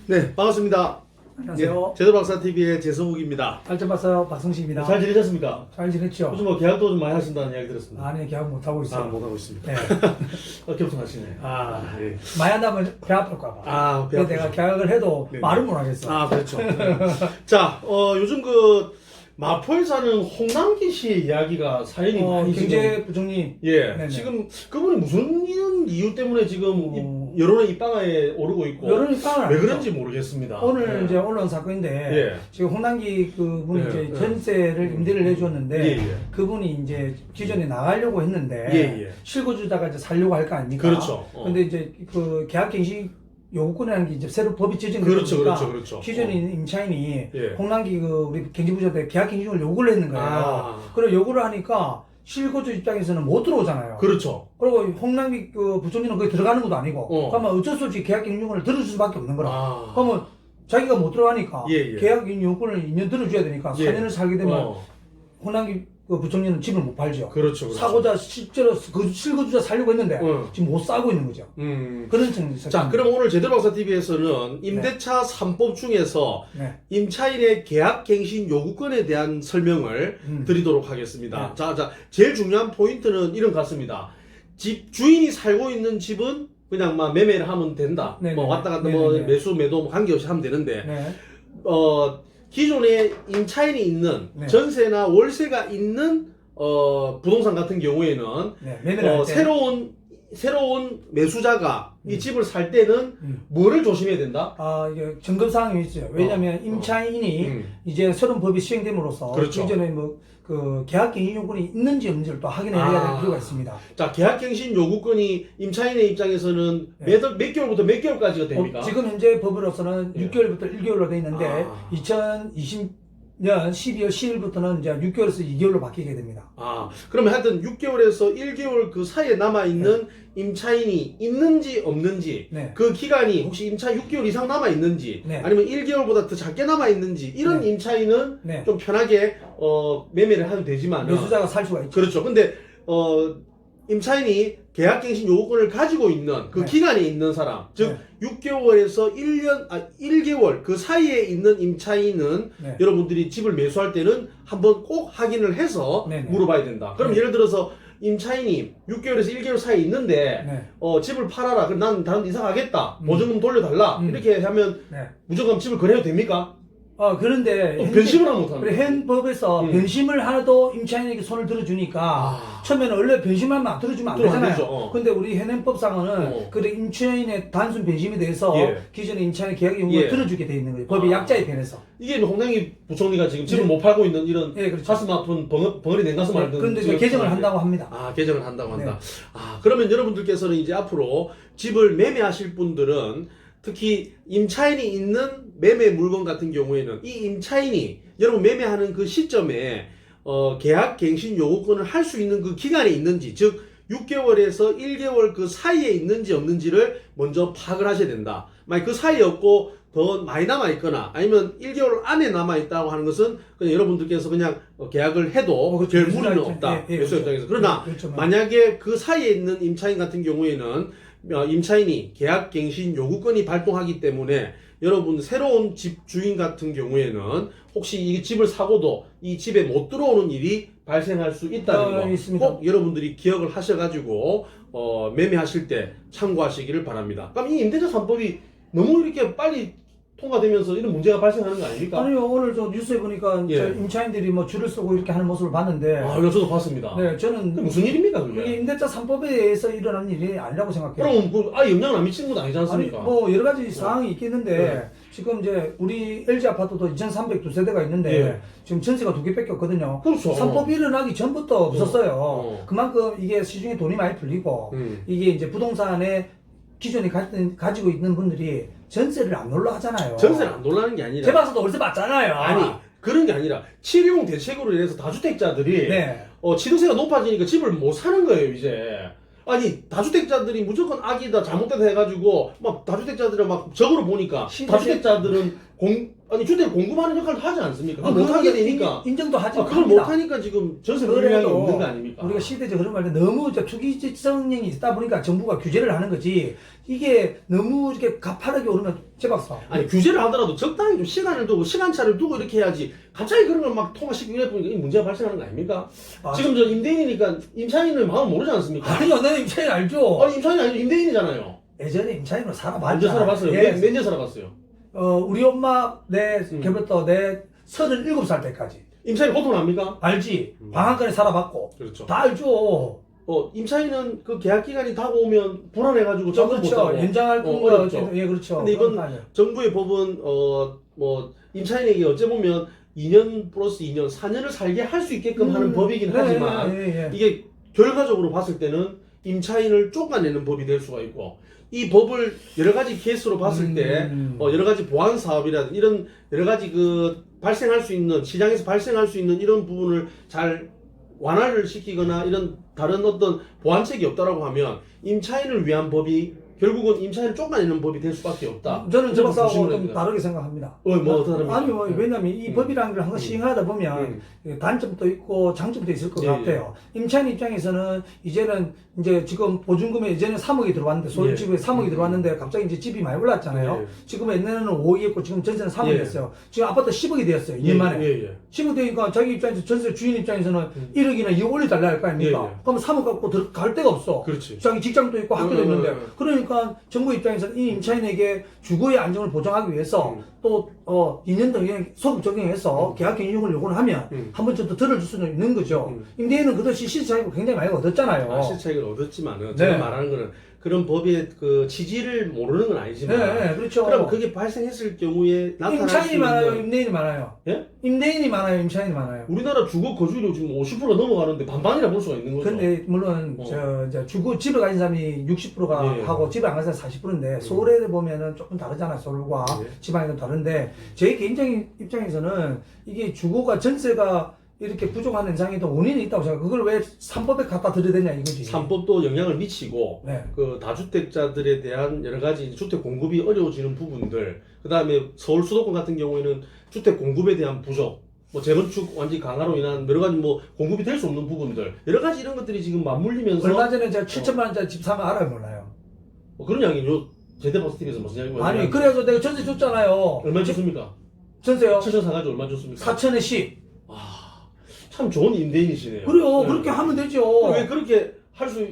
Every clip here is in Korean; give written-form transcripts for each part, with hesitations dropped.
네, 반갑습니다. 안녕하세요. 제도박사TV의 재성욱입니다. 발전 봤어요. 박성식입니다. 잘 지내셨습니까? 잘 지냈죠? 요즘 뭐 계약도 좀 많이 하신다는 이야기 들었습니다. 아니, 계약 못 하고 있어요. 못하고 있습니다. 네. 겸손하시네. 예. 많이 한다면 배 아플까봐. 배 그래서 내가 계약을 해도 네. 말은 못 하겠어. 그렇죠. 네. 자, 요즘 마포에 사는 홍남기 씨의 이야기가 사연이 많이 경제부총리. 네네. 지금 그분이 무슨 이유 때문에 지금 여론의 입방아에 오르고 있고 여론이 빵을 왜 그런지 모르겠습니다. 오늘 이제 올라온 사건인데 지금 홍남기 그분이 이제 전세를 임대를 해줬는데 그분이 이제 기존에 나가려고 했는데 실거주자가 이제 살려고 할 거 아닙니까? 그렇죠. 근데 이제 그 계약갱신 요구권이라는 게 이제 새로 법이 제정되니까 그렇죠. 기존에 있는 임차인이 홍남기 우리 경제부장한테 계약갱신을 요구를 했는 거예요. 그리고 요구를 하니까 실거주 입장에서는 못 들어오잖아요. 그렇죠. 그리고 홍남기 부총리는 거기 들어가는 것도 아니고 그러면 어쩔 수 없이 계약갱신을 들어줄 수밖에 없는 거라. 그러면 자기가 못 들어가니까 계약갱신 요건을 2년 들어줘야 되니까 4년을 살게 되면 홍남기 부총리는 집을 못 팔죠. 그렇죠. 사고자 실제로 그 실거주자 살려고 했는데 지금 못 사고 있는 거죠. 그런 측면에서. 자, 그럼 오늘 제대로박사TV에서는 임대차 3법 중에서 임차인의 계약갱신 요구권에 대한 설명을 드리도록 하겠습니다. 자, 제일 중요한 포인트는 이런 것 같습니다. 집 주인이 살고 있는 집은 그냥 막 매매를 하면 된다. 뭐 왔다 갔다 매수 매도 뭐 관계없이 하면 되는데 기존에 임차인이 있는 전세나 월세가 있는 부동산 같은 경우에는 새로운 매수자가 이 집을 살 때는 뭐를 조심해야 된다? 이게 점검 사항이 있어요. 왜냐하면 임차인이 이제 새로운 법이 시행됨으로써 기존에 그 계약갱신 요건이 있는지 없는지를 또 확인해야 될 필요가 있습니다. 자, 계약갱신 요구권이 임차인의 입장에서는 몇 개월부터 몇 개월까지가 됩니까? 지금 현재 법으로서는 6개월부터 1개월로 돼 있는데 2020년 12월 10일부터는 이제 6개월에서 2개월로 바뀌게 됩니다. 그러면 하여튼 6개월에서 1개월 그 사이에 남아있는 임차인이 있는지 없는지 그 기간이 혹시 임차 6개월 이상 남아있는지 아니면 1개월보다 더 작게 남아있는지 이런 임차인은 좀 편하게 매매를 해도 되지만 매수자가 살 수가 있죠. 그렇죠. 근데 임차인이 계약갱신 요구권을 가지고 있는 그 기간에 있는 사람, 즉 6개월에서 1개월 그 사이에 있는 임차인은 여러분들이 집을 매수할 때는 한번 꼭 확인을 해서 물어봐야 된다. 그럼 예를 들어서 임차인이 6개월에서 1개월 사이에 있는데 집을 팔아라. 그럼 난 다른 데 이사 가겠다. 보증금 돌려달라. 이렇게 하면 무조건 집을 거래해도 됩니까? 그런데 변심을 하면 못하는 현 법에서 변심을 하나도 임차인에게 손을 들어주니까 처음에는 원래 변심하면 들어주면 안 되잖아요. 근데 우리 현행법상은 그 임차인의 단순 변심에 대해서 기존의 임차인의 계약 요구를 들어주게 돼 있는 거예요. 법의 약자에 변해서. 이게 홍남기 부총리가 지금 집을 못 팔고 있는 이런 가슴 아픈 벙어리 냉가슴 앓던 그런데 개정을 한다고 합니다. 개정을 한다고 한다. 그러면 여러분들께서는 이제 앞으로 집을 매매하실 분들은 특히 임차인이 있는 매매 물건 같은 경우에는 이 임차인이 여러분 매매하는 그 시점에 계약갱신 요구권을 할 수 있는 그 기간이 있는지, 즉 6개월에서 1개월 그 사이에 있는지 없는지를 먼저 파악을 하셔야 된다. 만약 그 사이에 없고 더 많이 남아있거나 아니면 1개월 안에 남아있다고 하는 것은 그냥 여러분들께서 그냥 계약을 해도 별 무리는 없다. 매수 입장에서. 그러나 만약에 그 사이에 있는 임차인 같은 경우에는 임차인이 계약갱신 요구권이 발동하기 때문에 여러분 새로운 집 주인 같은 경우에는 혹시 이 집을 사고도 이 집에 못 들어오는 일이 발생할 수 있다는 거 꼭 여러분들이 기억을 하셔가지고 매매하실 때 참고하시기를 바랍니다. 그럼 이 임대차 3법이 너무 이렇게 빨리 통과되면서 이런 문제가 발생하는 거 아닙니까? 아니요, 오늘 저 뉴스에 보니까 임차인들이 뭐 줄을 서고 이렇게 하는 모습을 봤는데. 저도 봤습니다. 저는 무슨 일입니까, 그게? 임대차 3법에 의해서 일어난 일이 아니라고 생각해요. 그럼 영향을 안 미치는 건 아니지 않습니까? 뭐 여러 가지 사항이 있겠는데 지금 이제 우리 LG 아파트도 2,302세대가 있는데 지금 전세가 2개밖에 없거든요. 그렇죠. 3법이 일어나기 전부터 없었어요. 그만큼 이게 시중에 돈이 많이 풀리고 이게 이제 부동산에 기존에 가지고 있는 분들이 전세를 안 놀라 하잖아요. 전세를 안 놀라는 게 아니라. 제 방에서도 월세 받잖아요. 아니, 그런 게 아니라 치료용 대책으로 인해서 다주택자들이 취득세가 높아지니까 집을 못 사는 거예요, 이제. 아니, 다주택자들이 무조건 악이다, 잘못됐다 해가지고 막 다주택자들을 막 적으로 보니까 다주택자들은 아니 주택 공급하는 역할도 하지 않습니까? 아, 못하게 되니까. 인정도 하지 그걸 못하니까 지금 전세 물량이 없는 거 아닙니까? 우리가 시대적 흐름 말때 너무 투기 성향이 있다 보니까 정부가 규제를 하는 거지. 이게 너무 이렇게 가파르게 오르면 제박사. 아니 규제를 하더라도 적당히 좀 시간을 두고 시간차를 두고 이렇게 해야지. 갑자기 그런 걸 막 통화시키고 이래 보니까 이 문제가 발생하는 거 아닙니까? 아, 지금 저 임대인이니까 임차인을 마음 모르지 않습니까? 아니요, 나는 임차인 알죠. 아니 임차인이 아니고 임대인이잖아요. 예전에 임차인으로 살아봤잖아. 언제 살아봤어요? 예. 몇 년 살아봤어요? 우리 엄마 걔부터 내 37살 때까지. 임차인 고통납니까? 알지? 방한간에 살아봤고. 그렇죠. 다 알죠. 임차인은 그 계약 기간이 다가오면 불안해가지고 점을 못 그렇죠. 하고 연장할 건가 어렵죠. 예, 그렇죠. 근데 이번 그건 아니에요. 정부의 법은 뭐 임차인에게 어째 보면 2년 플러스 2년, 4년을 살게 할 수 있게끔 하는 법이긴 하지만 이게 결과적으로 봤을 때는 임차인을 쫓아내는 법이 될 수가 있고 이 법을 여러 가지 케이스로 봤을 때 여러 가지 보안 사업이라든 이런 여러 가지 그 발생할 수 있는 시장에서 발생할 수 있는 이런 부분을 잘 완화를 시키거나 이런 다른 어떤 보완책이 없다라고 하면 임차인을 위한 법이 결국은 임차인을 쫓아내는 법이 될 수밖에 없다. 저는 저 박사하고 조심을 좀 합니다. 다르게 생각합니다. 뭐 다릅니까? 아니 뭐 왜냐면 이 법이라는 걸 항상 시행하다 보면 단점도 있고 장점도 있을 것 예, 같아요. 임차인 입장에서는 이제는 이제 지금 보증금에 이제는 3억이 들어왔는데 소유집에 3억이 들어왔는데 갑자기 이제 집이 많이 올랐잖아요. 지금 옛날에는 5억이었고 지금 전세는 3억이 됐어요. 지금 아파트 10억이 되었어요. 2년 만에. 10억 되니까 자기 입장에서 전세 주인 입장에서는 1억이나 2억 올려달라 할 거 아닙니까? 그럼 3억 갖고 갈 데가 없어. 그렇지. 자기 직장도 있고 학교도 있는데 그러니까 정부 입장에서는 이 임차인에게 주거의 안정을 보장하기 위해서 또 2년 동안 소급 적용해서 계약 경영을 요구를 하면 한 번 정도 들어줄 수는 있는 거죠. 임대인은 그 덕시 시세 차익을 굉장히 많이 얻었잖아요. 시세 차익을 얻었지만은 제가 말하는 거는 그런 법의 그 취지를 모르는 건 아니지만 네, 그렇죠. 그럼 그게 발생했을 경우에 나타날 임차인이 수 있는 많아요, 임대인이 많아요. 예? 임대인이 많아요, 임차인이 많아요. 우리나라 주거 거주율이 지금 50%가 넘어가는데 반반이라 볼 수가 있는 거죠. 근데 물론 이제 주거 집을 가진 사람이 60%가 예. 하고 집을 안 가진 사람이 40%인데 서울에 보면은 조금 다르잖아요. 서울과 지방이 좀 다른데 제 개인적인 입장에서는 이게 주거가 전세가 이렇게 부족한 현상이 또 원인이 있다고 생각해요. 그걸 왜 3법에 갖다 들여야 되냐 이거지. 3법도 영향을 미치고 네. 그 다주택자들에 대한 여러 가지 주택 공급이 어려워지는 부분들, 그 다음에 서울 수도권 같은 경우에는 주택 공급에 대한 부족, 뭐 재건축 완전히 강화로 인한 여러 가지 뭐 공급이 될 수 없는 부분들, 여러 가지 이런 것들이 지금 맞물리면서 얼마 전에 제가 7천만 원짜리 집 사면 알아요, 몰라요? 그런 이야기요. 제대버스 TV에서 무슨 이야기 아니 그래서 내가 전세 줬잖아요. 얼마 줬습니까? 전세요? 7천 사가지고 얼마 줬습니까? 4천에 10. 참 좋은 임대인이시네요. 그래요. 네. 그렇게 하면 되죠. 왜 그렇게 할 수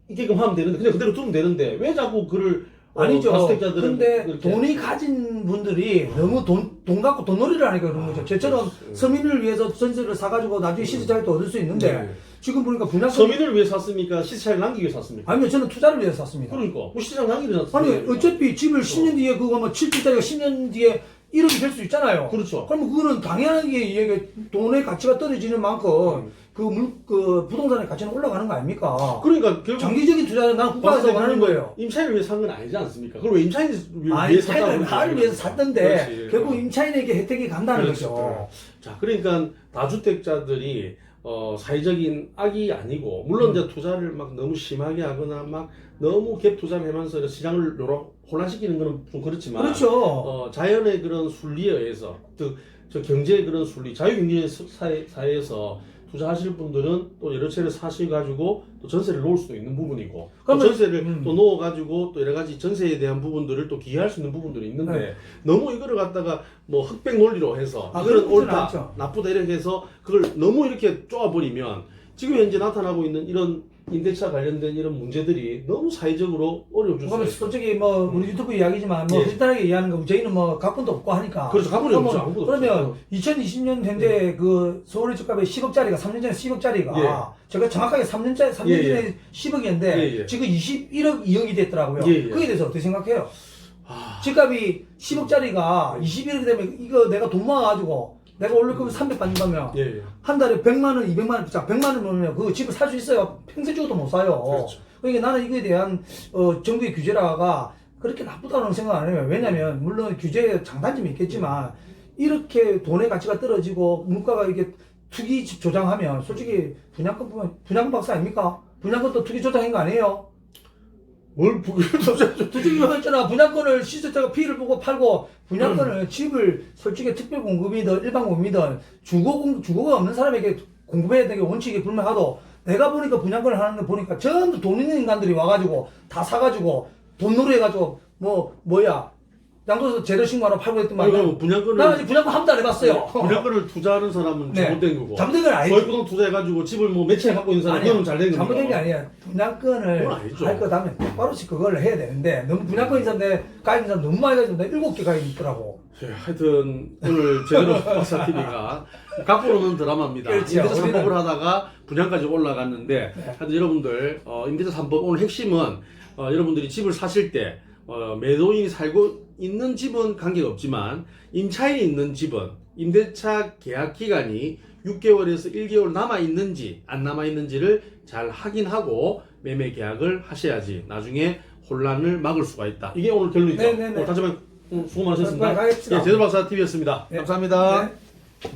있게끔 하면 되는데 그냥 그대로 두면 되는데 왜 자꾸 그를 아니죠. 다주택자들은 근데 그렇게 돈이 가진 분들이 너무 돈 갖고 돈놀이를 하니까 그런 거죠. 저처럼 서민을 위해서 전세를 사가지고 나중에 시세차익도 얻을 수 있는데 네. 지금 보니까 분양가 서민을 위해 샀습니까? 시세차익 남기기 위해 샀습니까? 아니면 저는 투자를 위해서 샀습니다. 그러니까 뭐 시장 남기기 위해 샀습니까? 아니 어차피 집을 10년 뒤에 그거 뭐 7천짜리가 10년 뒤에 1억이 될 수 있잖아요. 그렇죠. 그러면 그거는 당연하게 이게 돈의 가치가 떨어지는 만큼 그 부동산의 가치는 올라가는 거 아닙니까? 그러니까 결국 장기적인 투자는 난 국가에서 원하는 거예요. 임차인을 위해 산 건 아니지 않습니까? 그걸 왜 임차인을 아니, 위해 샀다고 임차인을 나를 위해서 샀던데 그렇지. 결국 임차인에게 혜택이 간다는 그렇죠. 거죠. 자, 그러니까 다주택자들이 사회적인 악이 아니고 물론 이제 투자를 막 너무 심하게 하거나 막 너무 갭 투자를 하면서 시장을 혼란시키는 거는 좀 그렇지만 그렇죠. 자연의 그런 순리에 의해서 저 경제의 그런 순리, 자유경제 사회에서 투자하실 분들은 또 여러 채를 사셔가지고 또 전세를 놓을 수도 있는 부분이고 또 그러면, 전세를 또 놓아가지고 또 여러 가지 전세에 대한 부분들을 또 기여할 수 있는 부분들이 있는데 네. 너무 이거를 갖다가 뭐 흑백 논리로 해서 아, 이거는 그렇진 옳다 않죠. 나쁘다 이렇게 해서 그걸 너무 이렇게 쪼아버리면 지금 현재 나타나고 있는 이런 임대차 관련된 이런 문제들이 너무 사회적으로 어려워질 수가 그러면 있어요. 솔직히 뭐 우리 유튜브 이야기지만 뭐 예. 간단하게 얘기하는 거 저희는 뭐 가뿐도 없고 하니까 그렇죠. 가뿐이 그러면- 없죠. 아무것도 그러면 없죠. 2020년 현재 그 서울의 집값이 10억짜리가 3년 전에 10억짜리가 예. 제가 정확하게 3년 전에 예. 10억이었는데 예. 지금 21억 2억이 됐더라고요. 예. 그에 대해서 어떻게 생각해요? 아, 집값이 10억짜리가 21억이 되면 이거 내가 돈 모아가지고 내가 올릴 거면 300 받는다면 예. 한 달에 100만 원, 200만 원, 자 100만 원 벌면 그 집을 살 수 있어요. 평생 죽어도 못 사요. 그렇죠. 그러니까 나는 이거에 대한 정부의 규제라가 그렇게 나쁘다는 생각 안 해요. 왜냐면 물론 규제에 장단점이 있겠지만 이렇게 돈의 가치가 떨어지고 물가가 이렇게 투기 집 조장하면 솔직히 분양권 보면 분양권 박사 아닙니까? 분양권도 투기 조장인 거 아니에요? 뭘 두중이가 있잖아. 분양권을 시세자가 피해를 보고 팔고 분양권을 집을 솔직히 특별공급이든 일반 공급이든 주거가 없는 사람에게 공급해야 되는 게 원칙에 불명하도 내가 보니까 분양권을 하는 거 보니까 전부 돈 있는 인간들이 와가지고 다 사가지고 돈 노래해가지고 양도서 재료식만 팔고 했던 말이야. 분양권을 나 아직 분양권 한 번도 안 해봤어요. 분양권을 투자하는 사람은 잘못된 거고. 잘못된 건 아니지. 소액부동 투자해가지고 집을 뭐 매체 갖고 있는 사람 그거는 잘된 거고. 잘못된 게 아니야. 분양권을 할 거다면 똑바로 그걸 해야 되는데 너무 분양권 있는 사람 가입 사람 너무 많이 가지고 7개 가입 있더라고. 하여튼 오늘 제대로 박사 TV가 각보로는 드라마입니다. 그렇죠. 임대차 3법을 하다가 분양까지 올라갔는데 하여튼 여러분들 임대차 3법 오늘 핵심은 여러분들이 집을 사실 때 매도인이 살고 있는 집은 관계없지만 임차인이 있는 집은 임대차 계약 기간이 6개월에서 1개월 남아 있는지 안 남아 있는지를 잘 확인하고 매매 계약을 하셔야지 나중에 혼란을 막을 수가 있다. 이게 오늘 결론이죠. 네네네. 다시 한번 수고 많으셨습니다. 빨리 가겠습니다. 제대로 박사 TV였습니다. 네. 감사합니다. 네.